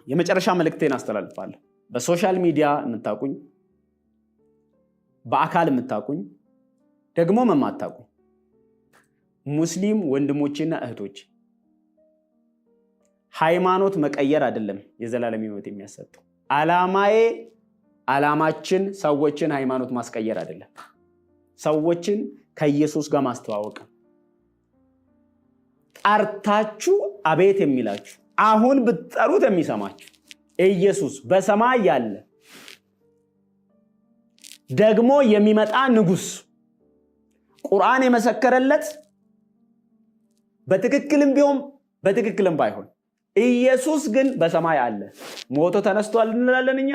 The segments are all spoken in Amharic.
የመጨረሻ መልእክቴን አስተላልፋለሁ። በሶሻል ሚዲያ የምታቁኝ፣ በአካል የምታቁኝ፣ ደግሞ የማታቁ ሙስሊም ወንድሞቼና እህቶች ሃይማኖት መቀየር አይደለም የዘላለም ሕይወት የሚያሰጠው። ዓላማችን ሰዎችን ሃይማኖት ማስቀየር አይደለም፣ ሰዎችን ከኢየሱስ ጋር ማስተዋወቅ። ጠርታችሁ አቤት የሚላችሁ፣ አሁን ብትጠሩት የሚሰማችሁ ኢየሱስ በሰማይ ያለ ደግሞ የሚመጣ ንጉስ፣ ቁርአን የመሰከረለት በትክክልም ቢሆን በትክክልም ባይሆን ኢየሱስ ግን በሰማይ አለ። ሞቶ ተነስቷል እንላለን እኛ።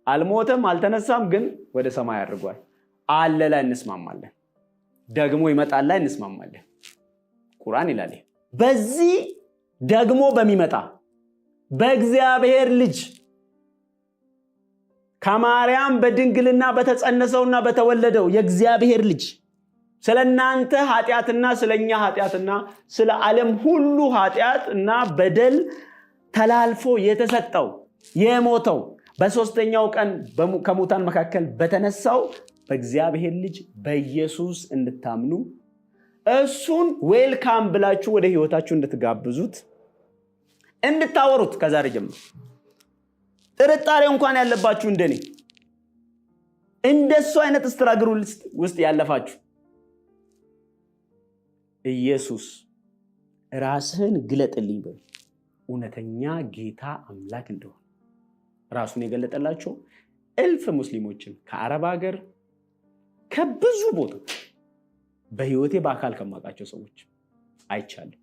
አልሞተም አልተነሳም፣ ግን ወደ ሰማይ አድርጓል። አለ ላይ እንስማማለን፣ ደግሞ ይመጣል ላይ እንስማማለን። ቁርአን ይላል በዚህ ደግሞ በሚመጣ በእግዚአብሔር ልጅ ከማርያም በድንግልና በተጸነሰውና በተወለደው የእግዚአብሔር ልጅ ስለናንተ ኃጢአትና ስለኛ ኃጢአትና ስለ ዓለም ሁሉ ኃጢአትና በደል ተላልፎ የተሰጠው የሞተው በሶስተኛው ቀን ከሙታን መካከል በተነሳው በእግዚአብሔር ልጅ በኢየሱስ እንድታምኑ እሱን ዌልካም ብላችሁ ወደ ህይወታችሁ እንድትጋብዙት እንድታወሩት ከዛሬ ጀምሮ ጥርጣሬ እንኳን ያለባችሁ እንደኔ እንደሱ አይነት ስትራግል ውስጥ ያለፋችሁ ኢየሱስ ራስህን ግለጥልኝ በሉ። እውነተኛ ጌታ አምላክ እንደሆነ ራሱን የገለጠላቸው እልፍ ሙስሊሞችን ከአረብ ሀገር ከብዙ ቦታ በህይወቴ በአካል ከማውቃቸው ሰዎች አይቻለሁ።